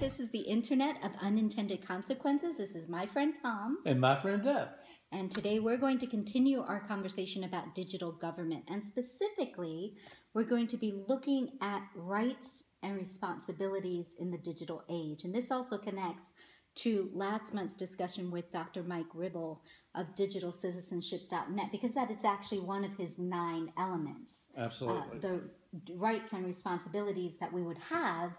This is the Internet of Unintended Consequences. This is my friend Tom. And my friend Deb. And today we're going to continue our conversation about digital government. And specifically, we're going to be looking at rights and responsibilities in the digital age. And this also connects to last month's discussion with Dr. Mike Ribble of digitalcitizenship.net, because that is actually one of his 9 elements. Absolutely. The rights and responsibilities that we would have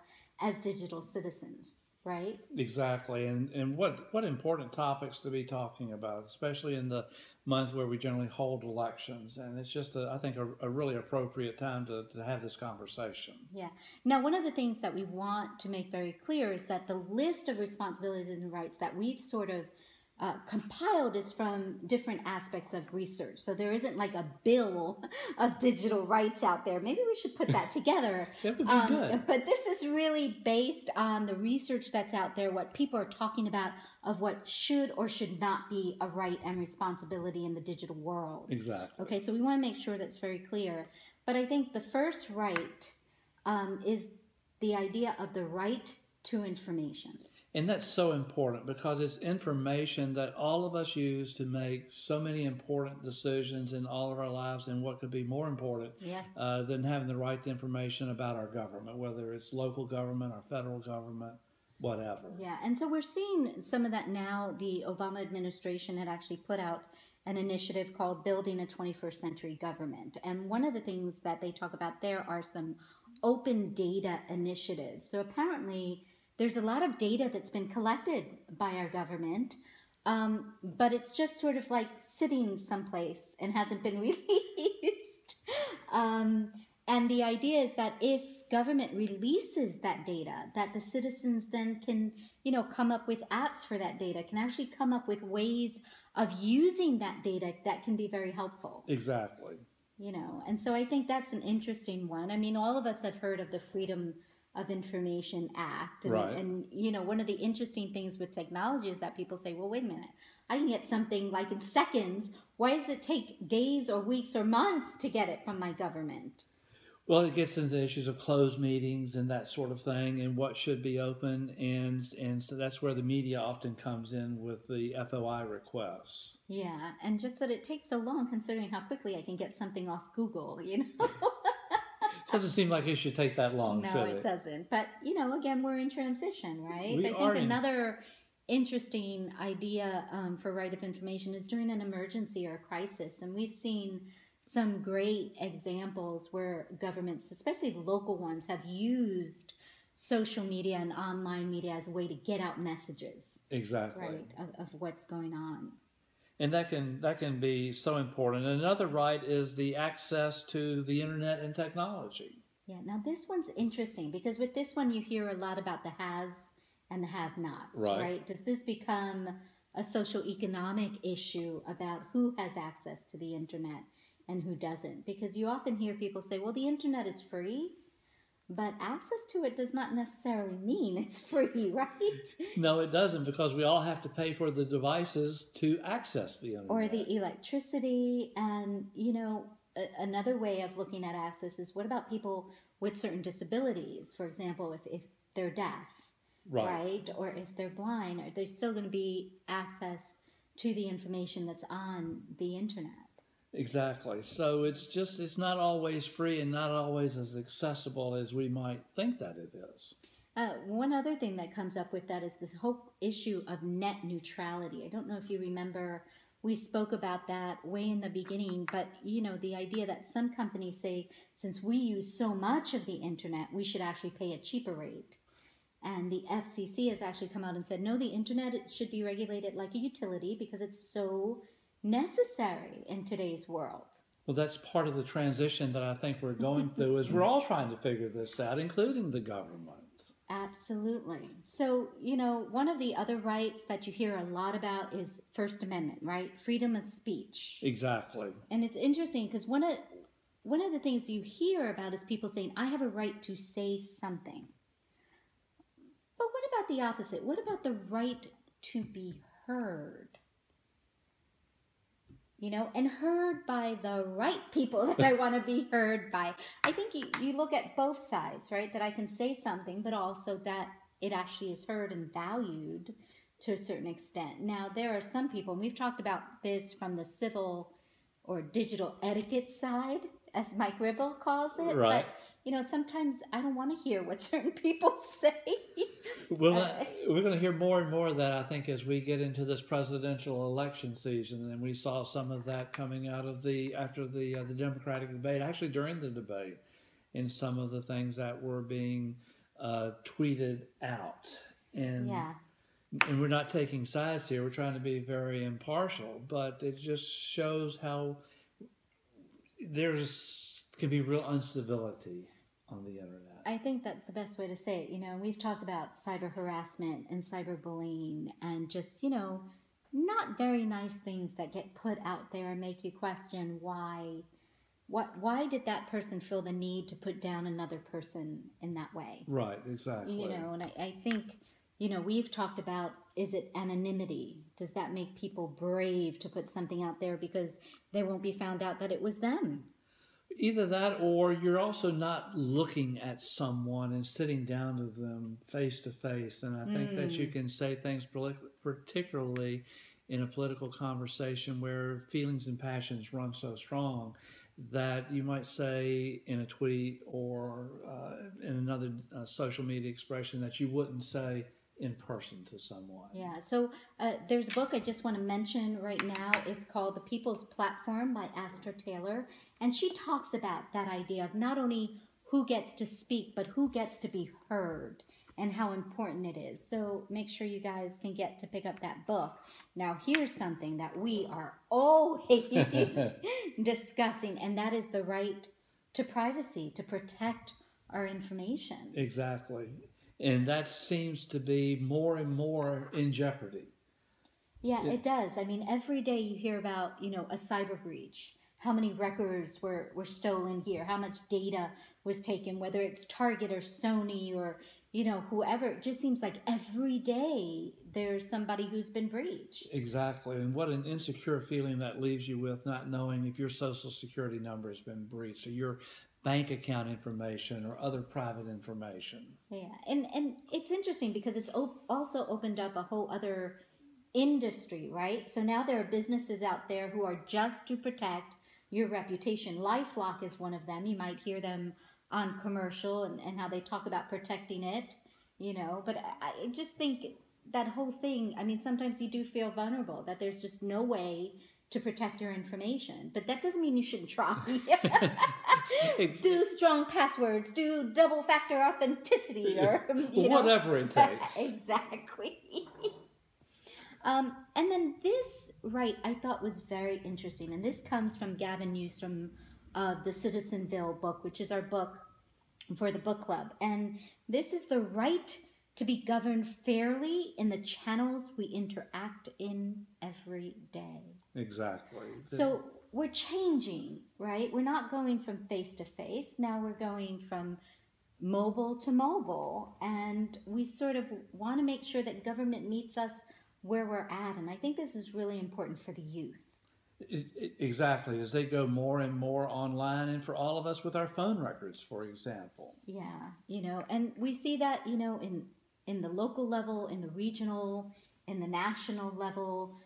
as digital citizens, right? Exactly. And what important topics to be talking about, especially in the month where we generally hold elections. And it's just, I think, a really appropriate time to have this conversation. Yeah. Now, one of the things that we want to make very clear is that the list of responsibilities and rights that we've sort of compiled is from different aspects of research. So there isn't like a bill of digital rights out there. Maybe we should put that together. That would be good. But this is really based on the research that's out there, what people are talking about of what should or should not be a right and responsibility in the digital world. Exactly. Okay, so we want to make sure that's very clear. But I think the first right is the idea of the right to information. And that's so important because it's information that all of us use to make so many important decisions in all of our lives, and what could be more important than having the right information about our government, whether it's local government or federal government, whatever. Yeah, and so we're seeing some of that now. The Obama administration had actually put out an initiative called Building a 21st Century Government. And one of the things that they talk about there are some open data initiatives. So apparently there's a lot of data that's been collected by our government, but it's just sort of like sitting someplace and hasn't been released. And the idea is that if government releases that data, that the citizens then can, come up with apps for that data, can actually come up with ways of using that data that can be very helpful. Exactly. And so I think that's an interesting one. I mean, all of us have heard of the Freedom of Information Act. And, right. And, one of the interesting things with technology is that people say, well, wait a minute, I can get something like in seconds. Why does it take days or weeks or months to get it from my government? Well, it gets into issues of closed meetings and that sort of thing, and what should be open, and so that's where the media often comes in with the FOI requests. Yeah, and just that it takes so long considering how quickly I can get something off Google, Doesn't seem like it should take that long, No, should it doesn't. But, again, we're in transition, right? We I think another interesting idea for right of information is during an emergency or a crisis. And we've seen some great examples where governments, especially the local ones, have used social media and online media as a way to get out messages. Exactly. Right, of what's going on. And that can be so important. Another right is the access to the internet and technology. Yeah, now this one's interesting because with this one you hear a lot about the haves and the have-nots, right? Does this become a socio-economic issue about who has access to the internet and who doesn't? Because you often hear people say, well, the internet is free, but access to it does not necessarily mean it's free, right? No, it doesn't, because we all have to pay for the devices to access the internet. Or the electricity. And, another way of looking at access is what about people with certain disabilities? For example, if they're deaf, right? Or if they're blind, are there still going to be access to the information that's on the internet? Exactly. So it's not always free and not always as accessible as we might think that it is. One other thing that comes up with that is this whole issue of net neutrality. I don't know if you remember, we spoke about that way in the beginning, but the idea that some companies say, since we use so much of the internet, we should actually pay a cheaper rate. And the FCC has actually come out and said, no, the internet should be regulated like a utility because it's so necessary in today's world. Well, that's part of the transition that I think we're going through, is we're all trying to figure this out, including the government. Absolutely. So, one of the other rights that you hear a lot about is First Amendment, right? Freedom of speech. Exactly. And it's interesting because one of the things you hear about is people saying, I have a right to say something. But what about the opposite? What about the right to be heard? And heard by the right people that I want to be heard by. I think you look at both sides, right? That I can say something, but also that it actually is heard and valued to a certain extent. Now, there are some people, and we've talked about this from the civil or digital etiquette side, as Mike Ribble calls it. Right. But, sometimes I don't want to hear what certain people say. Well, we're going to hear more and more of that, I think, as we get into this presidential election season. And we saw some of that coming out of after the Democratic debate, actually during the debate, in some of the things that were being tweeted out. And we're not taking sides here. We're trying to be very impartial, but it just shows how can be real uncivility on the internet. I think that's the best way to say it. We've talked about cyber harassment and cyberbullying and just, not very nice things that get put out there and make you question why did that person feel the need to put down another person in that way? Right, exactly. And I think, we've talked about, is it anonymity? Does that make people brave to put something out there because they won't be found out that it was them? Either that, or you're also not looking at someone and sitting down with them face to face. And I think that you can say things, particularly in a political conversation where feelings and passions run so strong, that you might say in a tweet or in another social media expression that you wouldn't say in person to someone. Yeah, so there's a book I just want to mention right now. It's called The People's Platform by Astra Taylor. And she talks about that idea of not only who gets to speak, but who gets to be heard and how important it is. So make sure you guys can get to pick up that book. Now, here's something that we are always discussing, and that is the right to privacy, to protect our information. Exactly. And that seems to be more and more in jeopardy. Yeah, it does. I mean, every day you hear about, a cyber breach. How many records were stolen here? How much data was taken, whether it's Target or Sony or, whoever. It just seems like every day there's somebody who's been breached. Exactly. And what an insecure feeling that leaves you with, not knowing if your social security number has been breached or your bank account information or other private information. Yeah. And it's interesting because it's also opened up a whole other industry, right? So now there are businesses out there who are just to protect your reputation. LifeLock is one of them. You might hear them on commercial and how they talk about protecting it, but I just think that whole thing, I mean, sometimes you do feel vulnerable, that there's just no way to protect your information. But that doesn't mean you shouldn't try. Do strong passwords, do double factor authenticity, or whatever it takes. Exactly. And then this, I thought was very interesting. And this comes from Gavin Newsom of the Citizenville book, which is our book for the book club. And this is the right to be governed fairly in the channels we interact in every day. Exactly. So we're changing, right? We're not going from face to face. Now we're going from mobile to mobile. And we sort of want to make sure that government meets us where we're at. And I think this is really important for the youth. Exactly, as they go more and more online, and for all of us with our phone records, for example. Yeah, and we see that, in the local level, in the regional, in the national level.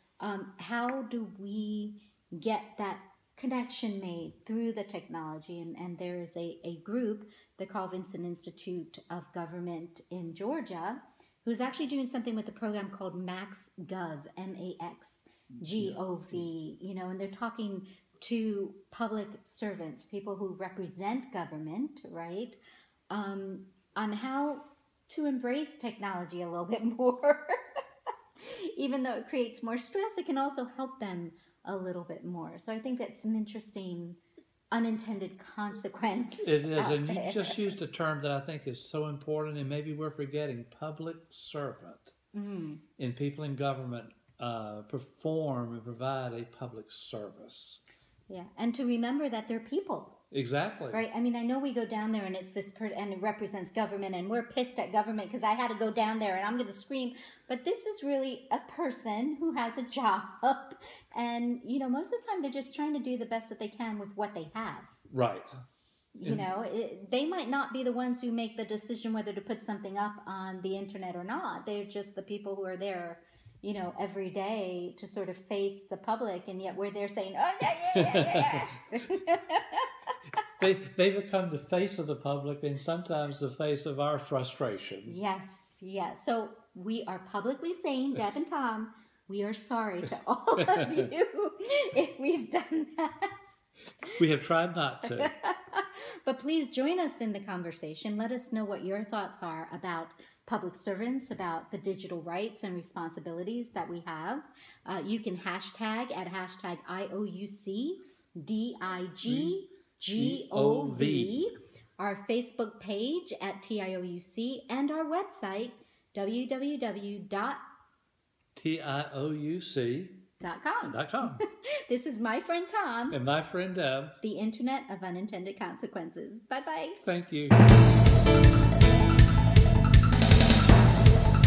How do we get that connection made through the technology? And there's a group, the Carl Vinson Institute of Government in Georgia, who's actually doing something with a program called MaxGov, MaxGov, and they're talking to public servants, people who represent government, right, on how to embrace technology a little bit more. Even though it creates more stress, it can also help them a little bit more. So I think that's an interesting unintended consequence. It is, and you just used a term that I think is so important, and maybe we're forgetting: public servant. And people in government perform and provide a public service. Yeah, and to remember that they're people. Exactly. Right. I mean, I know we go down there and it's this and it represents government, and we're pissed at government because I had to go down there and I'm going to scream. But this is really a person who has a job, and most of the time they're just trying to do the best that they can with what they have. Right. You know, they might not be the ones who make the decision whether to put something up on the internet or not. They're just the people who are there, you know, every day to sort of face the public, and yet we're there saying, oh, yeah. They become the face of the public and sometimes the face of our frustration. Yes. So we are publicly saying, Deb and Tom, we are sorry to all of you if we've done that. We have tried not to. But please join us in the conversation. Let us know what your thoughts are about public servants, about the digital rights and responsibilities that we have. You can hashtag at hashtag IoUC DIGGOV, our Facebook page at TIOUC, and our website, www.TIOUC.com. This is my friend Tom. And my friend Deb. The Internet of Unintended Consequences. Bye-bye. Thank you.